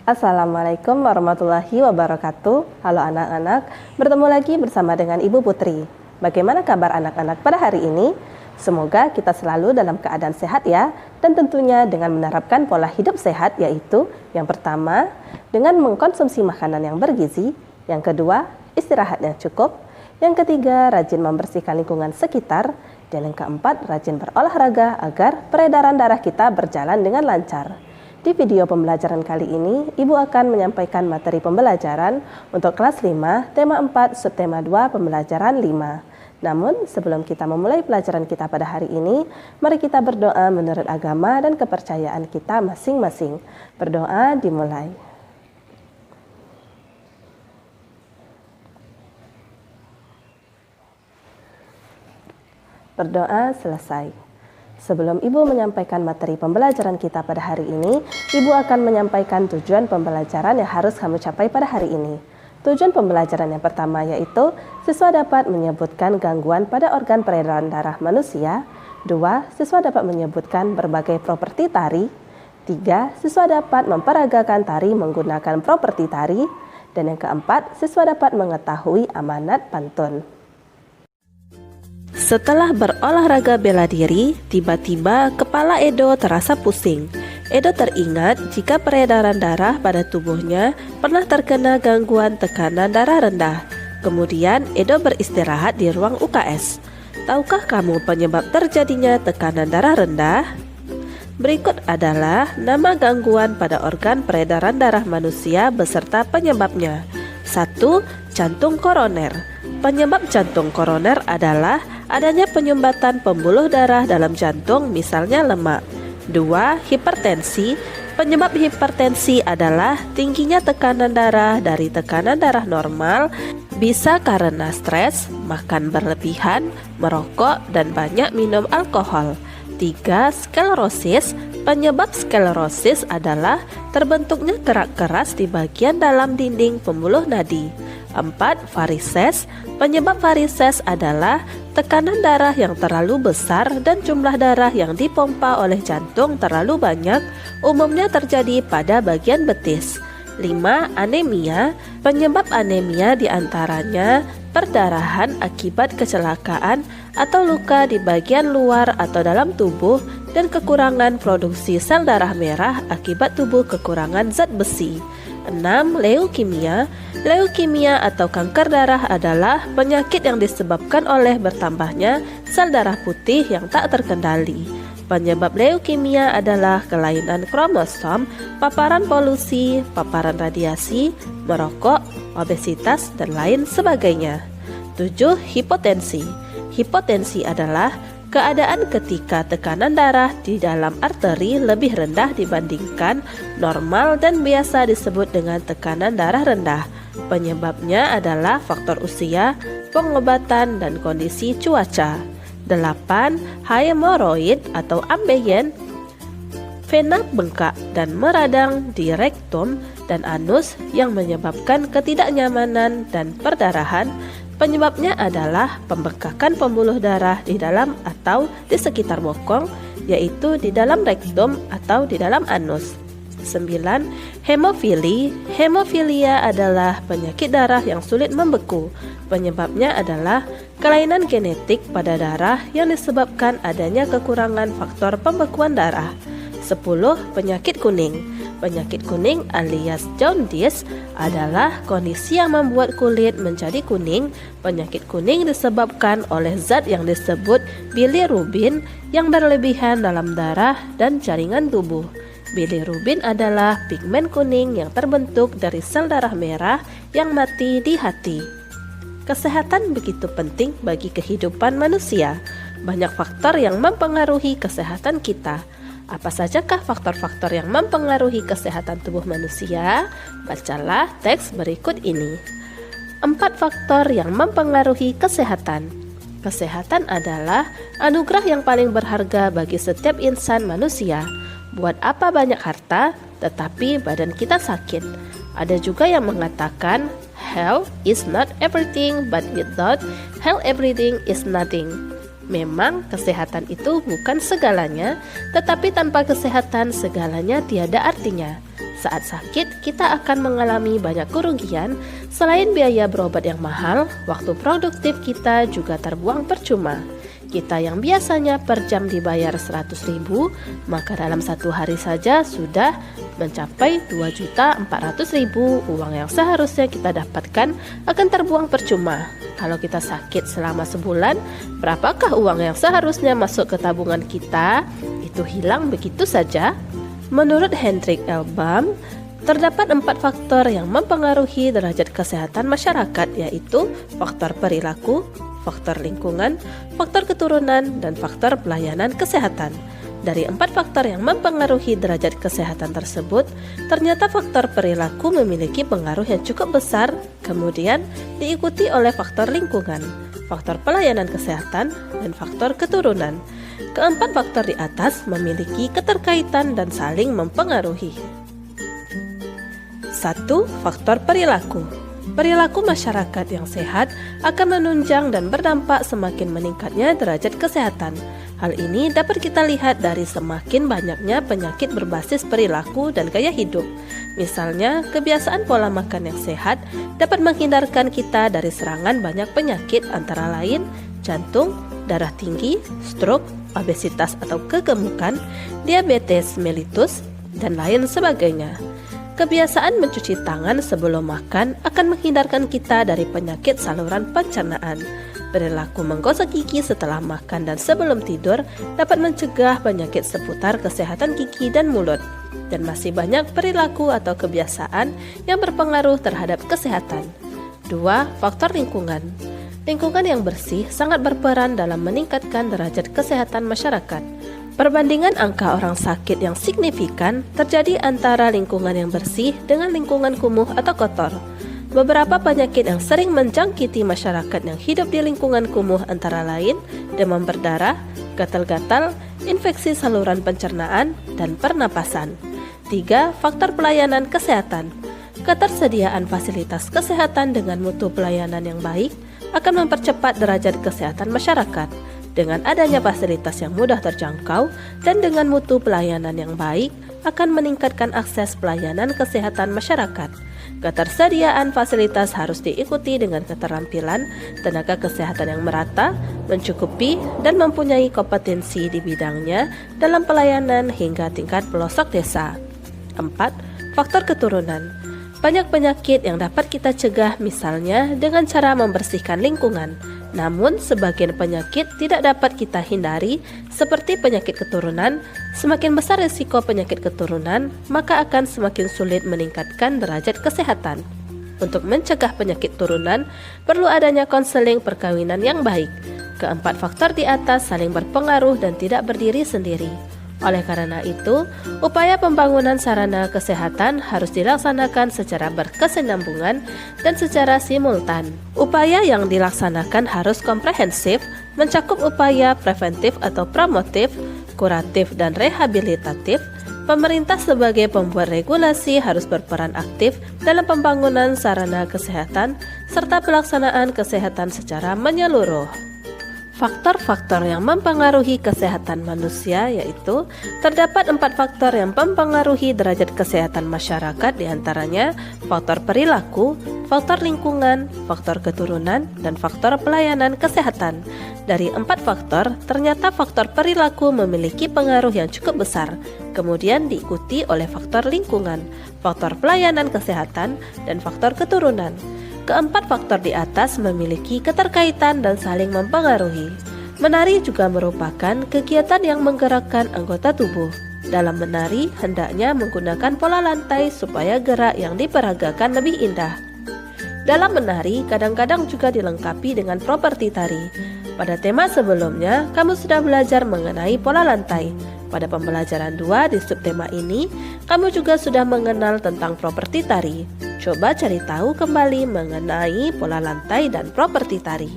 Assalamualaikum warahmatullahi wabarakatuh. Halo anak-anak, bertemu lagi bersama dengan Ibu Putri. Bagaimana kabar anak-anak pada hari ini? Semoga kita selalu dalam keadaan sehat ya, dan tentunya dengan menerapkan pola hidup sehat, yaitu yang pertama, dengan mengkonsumsi makanan yang bergizi, yang kedua, istirahat yang cukup, yang ketiga, rajin membersihkan lingkungan sekitar, dan yang keempat, rajin berolahraga agar peredaran darah kita berjalan dengan lancar. Di video pembelajaran kali ini, Ibu akan menyampaikan materi pembelajaran untuk kelas 5, tema 4, subtema 2, pembelajaran 5. Namun, sebelum kita memulai pelajaran kita pada hari ini, mari kita berdoa menurut agama dan kepercayaan kita masing-masing. Berdoa dimulai. Berdoa selesai. Sebelum Ibu menyampaikan materi pembelajaran kita pada hari ini, Ibu akan menyampaikan tujuan pembelajaran yang harus kamu capai pada hari ini. Tujuan pembelajaran yang pertama yaitu, siswa dapat menyebutkan gangguan pada organ peredaran darah manusia. 2. Siswa dapat menyebutkan berbagai properti tari. 3. Siswa dapat memperagakan tari menggunakan properti tari. Dan yang keempat, siswa dapat mengetahui amanat pantun. Setelah berolahraga bela diri, tiba-tiba kepala Edo terasa pusing. Edo teringat jika peredaran darah pada tubuhnya pernah terkena gangguan tekanan darah rendah. Kemudian Edo beristirahat di ruang UKS. Tahukah kamu penyebab terjadinya tekanan darah rendah? Berikut adalah nama gangguan pada organ peredaran darah manusia beserta penyebabnya. 1. Jantung koroner. Penyebab jantung koroner adalah adanya penyumbatan pembuluh darah dalam jantung, misalnya lemak. 2. Hipertensi. Penyebab hipertensi adalah tingginya tekanan darah dari tekanan darah normal, bisa karena stres, makan berlebihan, merokok, dan banyak minum alkohol. 3. Sklerosis. Penyebab sklerosis adalah terbentuknya kerak keras di bagian dalam dinding pembuluh nadi. 4. Varises. Penyebab varises adalah tekanan darah yang terlalu besar dan jumlah darah yang dipompa oleh jantung terlalu banyak, umumnya terjadi pada bagian betis. 5. Anemia. Penyebab anemia diantaranya perdarahan akibat kecelakaan atau luka di bagian luar atau dalam tubuh, dan kekurangan produksi sel darah merah akibat tubuh kekurangan zat besi. 6. Leukemia. Leukemia atau kanker darah adalah penyakit yang disebabkan oleh bertambahnya sel darah putih yang tak terkendali. Penyebab leukemia adalah kelainan kromosom, paparan polusi, paparan radiasi, merokok, obesitas, dan lain sebagainya. 7. Hipotensi. Hipotensi adalah keadaan ketika tekanan darah di dalam arteri lebih rendah dibandingkan normal dan biasa disebut dengan tekanan darah rendah. Penyebabnya adalah faktor usia, pengobatan, dan kondisi cuaca. 8. Hemoroid atau ambeien. Vena bengkak dan meradang di rektum dan anus yang menyebabkan ketidaknyamanan dan perdarahan. Penyebabnya adalah pembengkakan pembuluh darah di dalam atau di sekitar bokong, yaitu di dalam rektum atau di dalam anus. 9. Hemofili. Hemofilia adalah penyakit darah yang sulit membeku. Penyebabnya adalah kelainan genetik pada darah yang disebabkan adanya kekurangan faktor pembekuan darah. 10. Penyakit kuning. Penyakit kuning alias jaundice adalah kondisi yang membuat kulit menjadi kuning. Penyakit kuning disebabkan oleh zat yang disebut bilirubin yang berlebihan dalam darah dan jaringan tubuh. Bilirubin adalah pigmen kuning yang terbentuk dari sel darah merah yang mati di hati. Kesehatan begitu penting bagi kehidupan manusia. Banyak faktor yang mempengaruhi kesehatan kita. Apa sajakah faktor-faktor yang mempengaruhi kesehatan tubuh manusia? Bacalah teks berikut ini. 4 faktor yang mempengaruhi kesehatan. Kesehatan adalah anugerah yang paling berharga bagi setiap insan manusia. Buat apa banyak harta, tetapi badan kita sakit? Ada juga yang mengatakan, health is not everything, but without health everything is nothing. Memang kesehatan itu bukan segalanya, tetapi tanpa kesehatan segalanya tiada artinya. saat sakit kita akan mengalami banyak kerugian. Selain biaya berobat yang mahal, waktu produktif kita juga terbuang percuma. Kita yang biasanya per jam dibayar 100.000, maka dalam satu hari saja sudah mencapai 2.400.000. Uang yang seharusnya kita dapatkan akan terbuang percuma. Kalau kita sakit selama sebulan, berapakah uang yang seharusnya masuk ke tabungan kita? Itu hilang begitu saja. Menurut Hendrik Elbam, terdapat 4 faktor yang mempengaruhi derajat kesehatan masyarakat, yaitu faktor perilaku, faktor lingkungan, faktor keturunan, dan faktor pelayanan kesehatan. Dari 4 faktor yang mempengaruhi derajat kesehatan tersebut, ternyata faktor perilaku memiliki pengaruh yang cukup besar, kemudian diikuti oleh faktor lingkungan, faktor pelayanan kesehatan, dan faktor keturunan. Keempat faktor di atas memiliki keterkaitan dan saling mempengaruhi. 1. Faktor perilaku. Perilaku masyarakat yang sehat akan menunjang dan berdampak semakin meningkatnya derajat kesehatan. Hal ini dapat kita lihat dari semakin banyaknya penyakit berbasis perilaku dan gaya hidup. Misalnya, kebiasaan pola makan yang sehat dapat menghindarkan kita dari serangan banyak penyakit antara lain jantung, darah tinggi, stroke, obesitas atau kegemukan, diabetes mellitus, dan lain sebagainya. Kebiasaan mencuci tangan sebelum makan akan menghindarkan kita dari penyakit saluran pencernaan. Perilaku menggosok gigi setelah makan dan sebelum tidur dapat mencegah penyakit seputar kesehatan gigi dan mulut. Dan masih banyak perilaku atau kebiasaan yang berpengaruh terhadap kesehatan. 2. Faktor lingkungan. Lingkungan yang bersih sangat berperan dalam meningkatkan derajat kesehatan masyarakat. Perbandingan angka orang sakit yang signifikan terjadi antara lingkungan yang bersih dengan lingkungan kumuh atau kotor. Beberapa penyakit yang sering menjangkiti masyarakat yang hidup di lingkungan kumuh antara lain demam berdarah, gatal-gatal, infeksi saluran pencernaan, dan pernapasan. 3. Faktor pelayanan kesehatan. Ketersediaan fasilitas kesehatan dengan mutu pelayanan yang baik akan mempercepat derajat kesehatan masyarakat. Dengan adanya fasilitas yang mudah terjangkau dan dengan mutu pelayanan yang baik akan meningkatkan akses pelayanan kesehatan masyarakat. Ketersediaan fasilitas harus diikuti dengan keterampilan tenaga kesehatan yang merata, mencukupi, dan mempunyai kompetensi di bidangnya dalam pelayanan hingga tingkat pelosok desa. 4. Faktor keturunan. Banyak penyakit yang dapat kita cegah misalnya dengan cara membersihkan lingkungan. Namun, sebagian penyakit tidak dapat kita hindari, seperti penyakit keturunan. Semakin besar risiko penyakit keturunan, maka akan semakin sulit meningkatkan derajat kesehatan. Untuk mencegah penyakit turunan, perlu adanya konseling perkawinan yang baik. Keempat faktor di atas saling berpengaruh dan tidak berdiri sendiri. Oleh karena itu, upaya pembangunan sarana kesehatan harus dilaksanakan secara berkesinambungan dan secara simultan. Upaya yang dilaksanakan harus komprehensif, mencakup upaya preventif atau promotif, kuratif dan rehabilitatif. Pemerintah sebagai pembuat regulasi harus berperan aktif dalam pembangunan sarana kesehatan serta pelaksanaan kesehatan secara menyeluruh. Faktor-faktor yang mempengaruhi kesehatan manusia yaitu terdapat 4 faktor yang mempengaruhi derajat kesehatan masyarakat, diantaranya faktor perilaku, faktor lingkungan, faktor keturunan, dan faktor pelayanan kesehatan. Dari 4 faktor, ternyata faktor perilaku memiliki pengaruh yang cukup besar, kemudian diikuti oleh faktor lingkungan, faktor pelayanan kesehatan, dan faktor keturunan. Keempat faktor di atas memiliki keterkaitan dan saling mempengaruhi. Menari juga merupakan kegiatan yang menggerakkan anggota tubuh. Dalam menari, hendaknya menggunakan pola lantai supaya gerak yang diperagakan lebih indah. Dalam menari, kadang-kadang juga dilengkapi dengan properti tari. Pada tema sebelumnya, kamu sudah belajar mengenai pola lantai. Pada pembelajaran 2 di subtema ini, kamu juga sudah mengenal tentang properti tari. Coba cari tahu kembali mengenai pola lantai dan properti tari.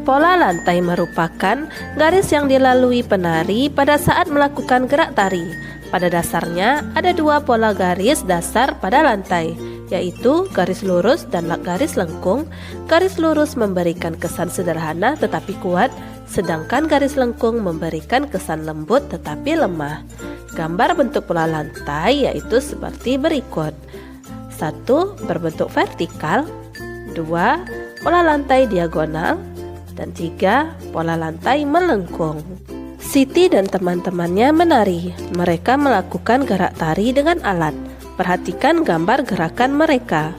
Pola lantai merupakan garis yang dilalui penari pada saat melakukan gerak tari. Pada dasarnya, ada 2 pola garis dasar pada lantai, yaitu garis lurus dan garis lengkung. Garis lurus memberikan kesan sederhana tetapi kuat, sedangkan garis lengkung memberikan kesan lembut tetapi lemah. Gambar bentuk pola lantai yaitu seperti berikut. 1. Berbentuk vertikal, 2. Pola lantai diagonal, dan 3. Pola lantai melengkung. Siti dan teman-temannya menari. Mereka melakukan gerak tari dengan alat. Perhatikan gambar gerakan mereka.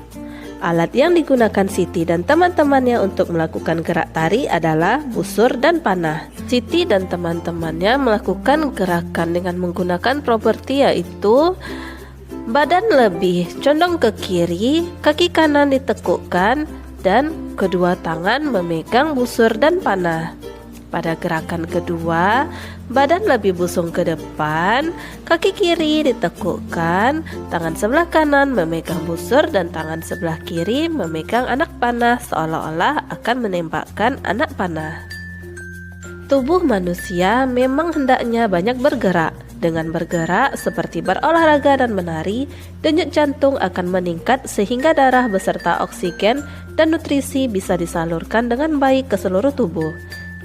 Alat yang digunakan Siti dan teman-temannya untuk melakukan gerak tari adalah busur dan panah. Siti dan teman-temannya melakukan gerakan dengan menggunakan properti yaitu badan lebih condong ke kiri, kaki kanan ditekukkan, dan kedua tangan memegang busur dan panah. Pada gerakan kedua, badan lebih busung ke depan, kaki kiri ditekukkan, tangan sebelah kanan memegang busur dan tangan sebelah kiri memegang anak panah seolah-olah akan menembakkan anak panah. Tubuh manusia memang hendaknya banyak bergerak. Dengan bergerak seperti berolahraga dan menari, denyut jantung akan meningkat sehingga darah beserta oksigen dan nutrisi bisa disalurkan dengan baik ke seluruh tubuh.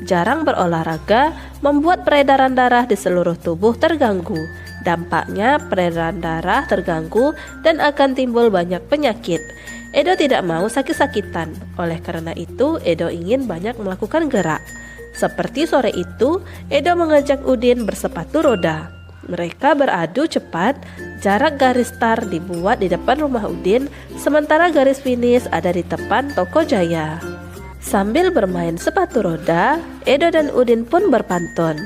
Jarang berolahraga membuat peredaran darah di seluruh tubuh terganggu. Dampaknya peredaran darah terganggu dan akan timbul banyak penyakit. Edo tidak mau sakit-sakitan. Oleh karena itu, Edo ingin banyak melakukan gerak. Seperti sore itu, Edo mengajak Udin bersepatu roda. Mereka beradu cepat. Jarak garis start dibuat di depan rumah Udin, sementara garis finish ada di depan toko Jaya. Sambil bermain sepatu roda, Edo dan Udin pun berpantun.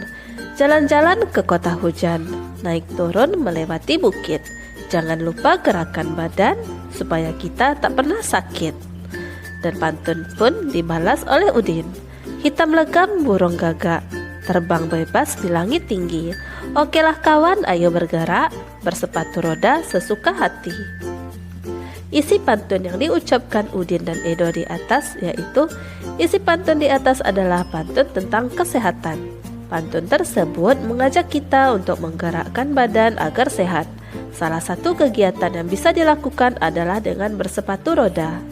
Jalan-jalan ke kota hujan, naik turun melewati bukit. Jangan lupa gerakan badan supaya kita tak pernah sakit. Dan pantun pun dibalas oleh Udin. Hitam legam burung gagak, terbang bebas di langit tinggi. Okelah kawan, ayo bergerak, bersepatu roda sesuka hati. Isi pantun yang diucapkan Udin dan Edo di atas yaitu isi pantun di atas adalah pantun tentang kesehatan. Pantun tersebut mengajak kita untuk menggerakkan badan agar sehat. Salah satu kegiatan yang bisa dilakukan adalah dengan bersepatu roda.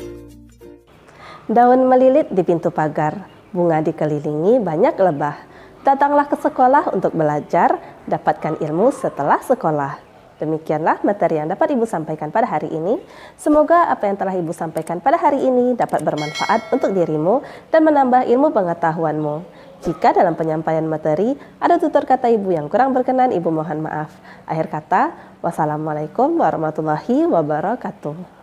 Daun melilit di pintu pagar, bunga dikelilingi banyak lebah. Datanglah ke sekolah untuk belajar, dapatkan ilmu setelah sekolah. Demikianlah materi yang dapat Ibu sampaikan pada hari ini. Semoga apa yang telah Ibu sampaikan pada hari ini dapat bermanfaat untuk dirimu dan menambah ilmu pengetahuanmu. Jika dalam penyampaian materi ada tutur kata Ibu yang kurang berkenan, Ibu mohon maaf. Akhir kata, wassalamualaikum warahmatullahi wabarakatuh.